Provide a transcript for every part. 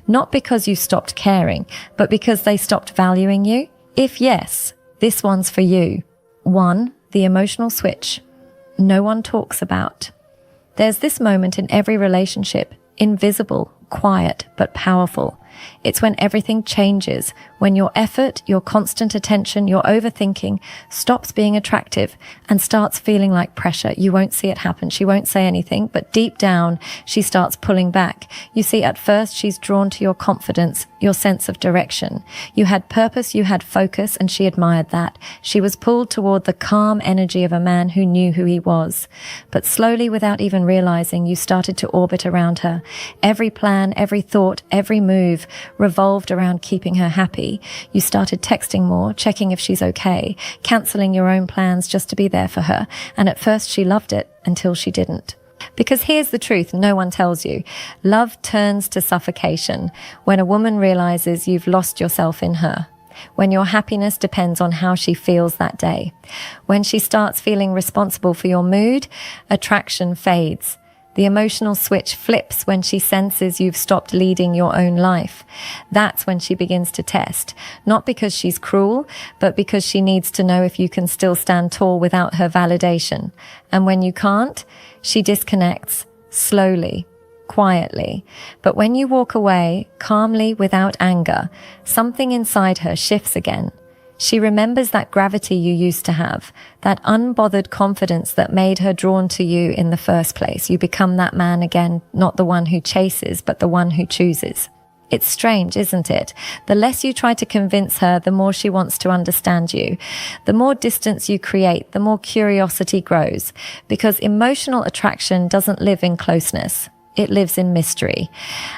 Not because you stopped caring, but because they stopped valuing you? If yes, this one's for you. 1. The emotional switch. No one talks about. There's this moment in every relationship, invisible, quiet, but powerful. It's when everything changes, when your effort, your constant attention, your overthinking stops being attractive and starts feeling like pressure. You won't see it happen. She won't say anything, but deep down, she starts pulling back. You see, at first, she's drawn to your confidence, your sense of direction. You had purpose, you had focus, and she admired that. She was pulled toward the calm energy of a man who knew who he was. But slowly, without even realizing, you started to orbit around her. Every plan, every thought, every move revolved around keeping her happy. You started texting more, checking if she's okay, cancelling your own plans just to be there for her. And at first she loved it until she didn't. Because here's the truth no one tells you. Love turns to suffocation when a woman realizes you've lost yourself in her. When your happiness depends on how she feels that day. When she starts feeling responsible for your mood, attraction fades. The emotional switch flips when she senses you've stopped leading your own life. That's when she begins to test, not because she's cruel, but because she needs to know if you can still stand tall without her validation. And when you can't, she disconnects, slowly, quietly. But when you walk away, calmly, without anger, something inside her shifts again. She remembers that gravity you used to have, that unbothered confidence that made her drawn to you in the first place. You become that man again, not the one who chases, but the one who chooses. It's strange, isn't it? The less you try to convince her, the more she wants to understand you. The more distance you create, the more curiosity grows, because emotional attraction doesn't live in closeness. It lives in mystery.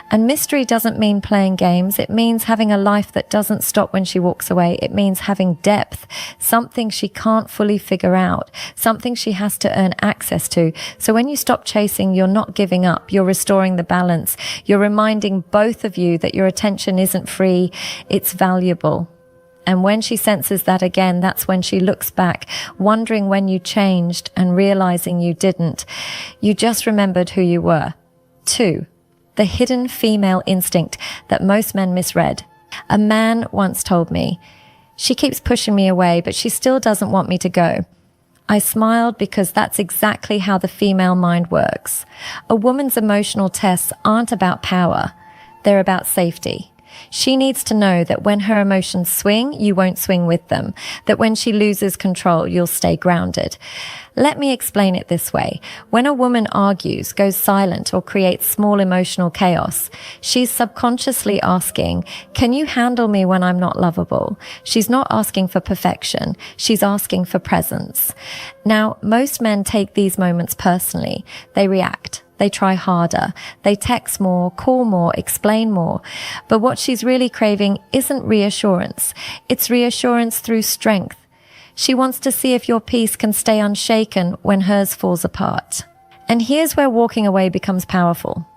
And mystery doesn't mean playing games. It means having a life that doesn't stop when she walks away. It means having depth, something she can't fully figure out, something she has to earn access to. So when you stop chasing, you're not giving up. You're restoring the balance. You're reminding both of you that your attention isn't free. It's valuable. And when she senses that again, that's when she looks back, wondering when you changed and realizing you didn't. You just remembered who you were. 2. The hidden female instinct that most men misread. A man once told me, "She keeps pushing me away, but she still doesn't want me to go." I smiled because that's exactly how the female mind works. A woman's emotional tests aren't about power. They're about safety. She needs to know that when her emotions swing, you won't swing with them. That when she loses control, you'll stay grounded. Let me explain it this way. When a woman argues, goes silent, or creates small emotional chaos, she's subconsciously asking, "Can you handle me when I'm not lovable?" She's not asking for perfection. She's asking for presence. Now, most men take these moments personally. They react. They try harder. They text more, call more, explain more. But what she's really craving isn't reassurance. It's reassurance through strength. She wants to see if your peace can stay unshaken when hers falls apart. And here's where walking away becomes powerful.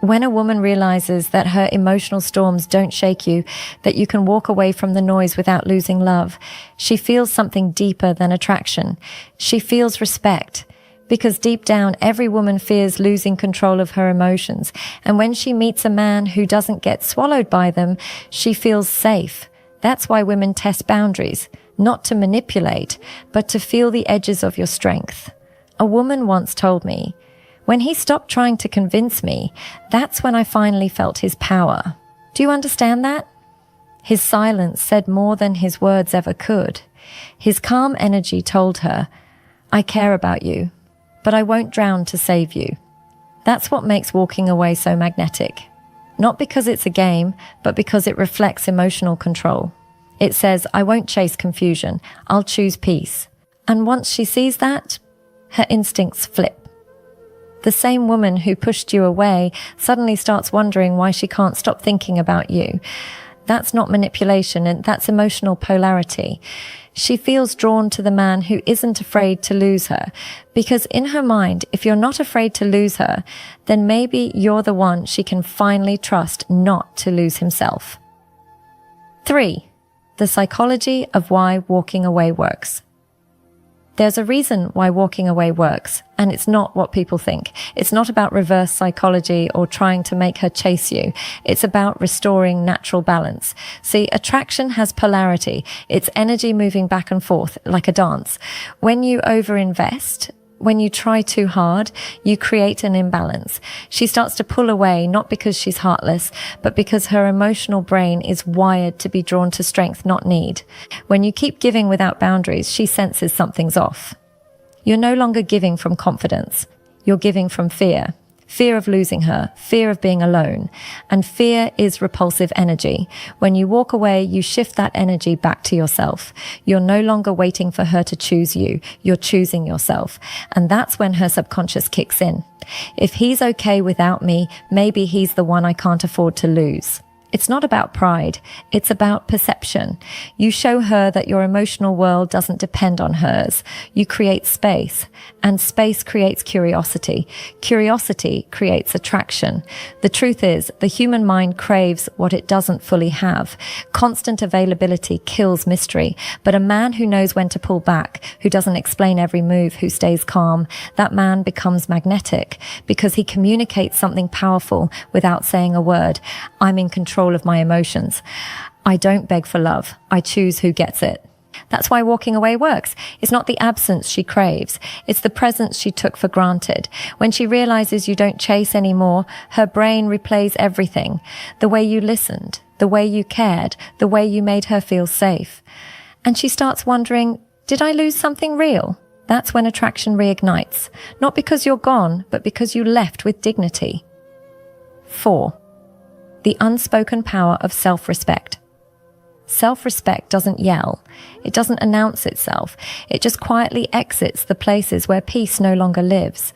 When a woman realizes that her emotional storms don't shake you, that you can walk away from the noise without losing love, she feels something deeper than attraction. She feels respect. Because deep down, every woman fears losing control of her emotions. And when she meets a man who doesn't get swallowed by them, she feels safe. That's why women test boundaries, not to manipulate, but to feel the edges of your strength. A woman once told me, "When he stopped trying to convince me, that's when I finally felt his power." Do you understand that? His silence said more than his words ever could. His calm energy told her, "I care about you, but I won't drown to save you." That's what makes walking away so magnetic. Not because it's a game, but because it reflects emotional control. It says, "I won't chase confusion. I'll choose peace." And once she sees that, her instincts flip. The same woman who pushed you away suddenly starts wondering why she can't stop thinking about you. That's not manipulation, and that's emotional polarity. She feels drawn to the man who isn't afraid to lose her, because in her mind, if you're not afraid to lose her, then maybe you're the one she can finally trust not to lose himself. 3. The psychology of why walking away works. There's a reason why walking away works, and it's not what people think. It's not about reverse psychology or trying to make her chase you. It's about restoring natural balance. See, attraction has polarity. It's energy moving back and forth like a dance. When you overinvest, when you try too hard, you create an imbalance. She starts to pull away, not because she's heartless, but because her emotional brain is wired to be drawn to strength, not need. When you keep giving without boundaries, she senses something's off. You're no longer giving from confidence. You're giving from fear. Fear of losing her, fear of being alone. And fear is repulsive energy. When you walk away, you shift that energy back to yourself. You're no longer waiting for her to choose you. You're choosing yourself. And that's when her subconscious kicks in. If he's okay without me, maybe he's the one I can't afford to lose. It's not about pride. It's about perception. You show her that your emotional world doesn't depend on hers. You create space, and space creates curiosity. Curiosity creates attraction. The truth is, the human mind craves what it doesn't fully have. Constant availability kills mystery, but a man who knows when to pull back, who doesn't explain every move, who stays calm, that man becomes magnetic because he communicates something powerful without saying a word. I'm in control of my emotions. I don't beg for love. I choose who gets it. That's why walking away works. It's not the absence she craves. It's the presence she took for granted. When she realizes you don't chase anymore, her brain replays everything. The way you listened, the way you cared, the way you made her feel safe. And she starts wondering, did I lose something real? That's when attraction reignites. Not because you're gone, but because you left with dignity. 4. The unspoken power of self-respect. Self-respect doesn't yell. It doesn't announce itself. It just quietly exits the places where peace no longer lives.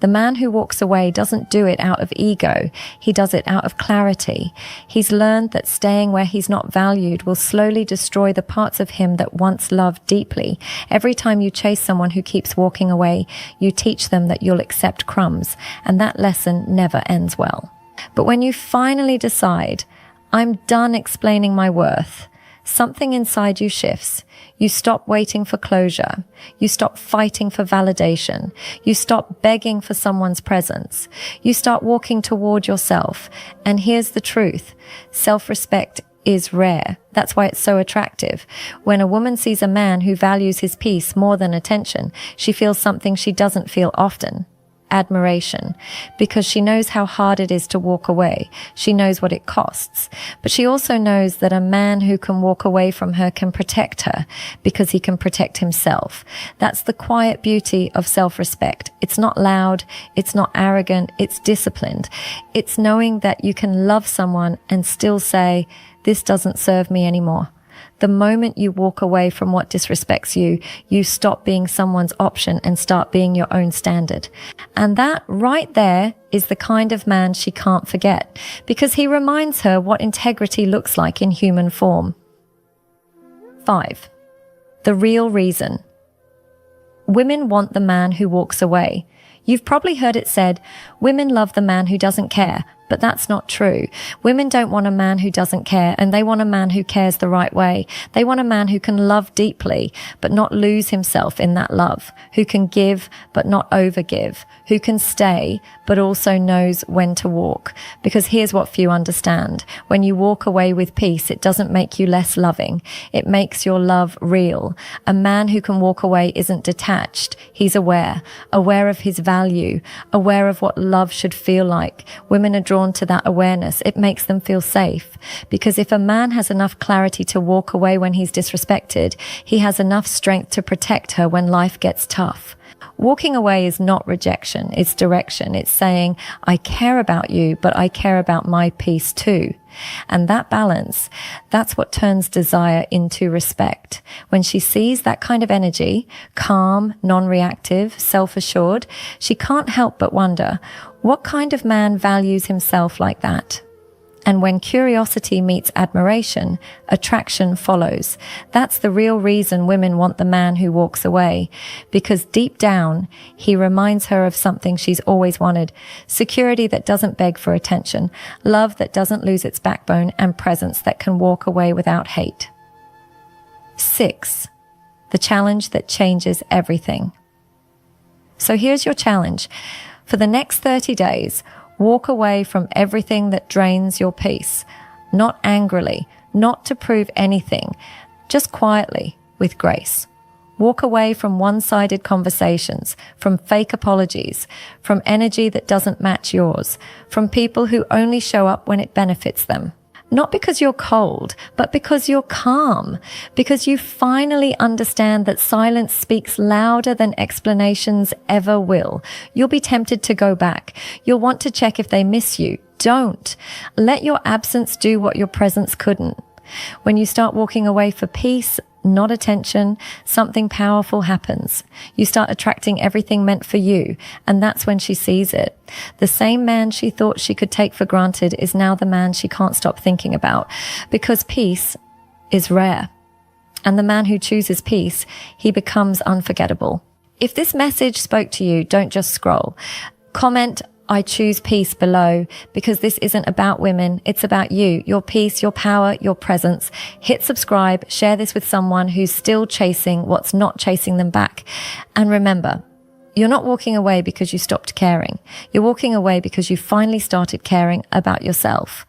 The man who walks away doesn't do it out of ego. He does it out of clarity. He's learned that staying where he's not valued will slowly destroy the parts of him that once loved deeply. Every time you chase someone who keeps walking away, you teach them that you'll accept crumbs, and that lesson never ends well. But when you finally decide, I'm done explaining my worth, something inside you shifts. You stop waiting for closure. You stop fighting for validation. You stop begging for someone's presence. You start walking toward yourself. And here's the truth. Self-respect is rare. That's why it's so attractive. When a woman sees a man who values his peace more than attention, she feels something she doesn't feel often. Admiration, because she knows how hard it is to walk away. She knows what it costs, but she also knows that a man who can walk away from her can protect her because he can protect himself. That's the quiet beauty of self-respect. It's not loud. It's not arrogant. It's disciplined. It's knowing that you can love someone and still say, this doesn't serve me anymore. The moment you walk away from what disrespects you, you stop being someone's option and start being your own standard. And that right there is the kind of man she can't forget, because he reminds her what integrity looks like in human form. 5. The real reason. Women want the man who walks away. You've probably heard it said, women love the man who doesn't care. But that's not true. Women don't want a man who doesn't care, and they want a man who cares the right way. They want a man who can love deeply, but not lose himself in that love, who can give, but not overgive, who can stay, but also knows when to walk. Because here's what few understand. When you walk away with peace, it doesn't make you less loving. It makes your love real. A man who can walk away isn't detached. He's aware of his value, aware of what love should feel like. Women are drawn to that awareness. It makes them feel safe. Because if a man has enough clarity to walk away when he's disrespected, he has enough strength to protect her when life gets tough. Walking away is not rejection, it's direction. It's saying, I care about you, but I care about my peace too. And that balance, that's what turns desire into respect. When she sees that kind of energy, calm, non-reactive, self-assured, she can't help but wonder, what kind of man values himself like that? And when curiosity meets admiration, attraction follows. That's the real reason women want the man who walks away. Because deep down, he reminds her of something she's always wanted. Security that doesn't beg for attention, love that doesn't lose its backbone, and presence that can walk away without hate. 6. the challenge that changes everything. So here's your challenge. For the next 30 days, walk away from everything that drains your peace, not angrily, not to prove anything, just quietly, with grace. Walk away from one-sided conversations, from fake apologies, from energy that doesn't match yours, from people who only show up when it benefits them. Not because you're cold, but because you're calm, because you finally understand that silence speaks louder than explanations ever will. You'll be tempted to go back. You'll want to check if they miss you. Don't. Let your absence do what your presence couldn't. When you start walking away for peace, not attention, something powerful happens. You start attracting everything meant for you, and that's when she sees it. The same man she thought she could take for granted is now the man she can't stop thinking about, because peace is rare. And the man who chooses peace, he becomes unforgettable. If this message spoke to you, don't just scroll. Comment, I choose peace below, because this isn't about women. It's about you, your peace, your power, your presence. Hit subscribe, share this with someone who's still chasing what's not chasing them back. And remember, you're not walking away because you stopped caring. You're walking away because you finally started caring about yourself.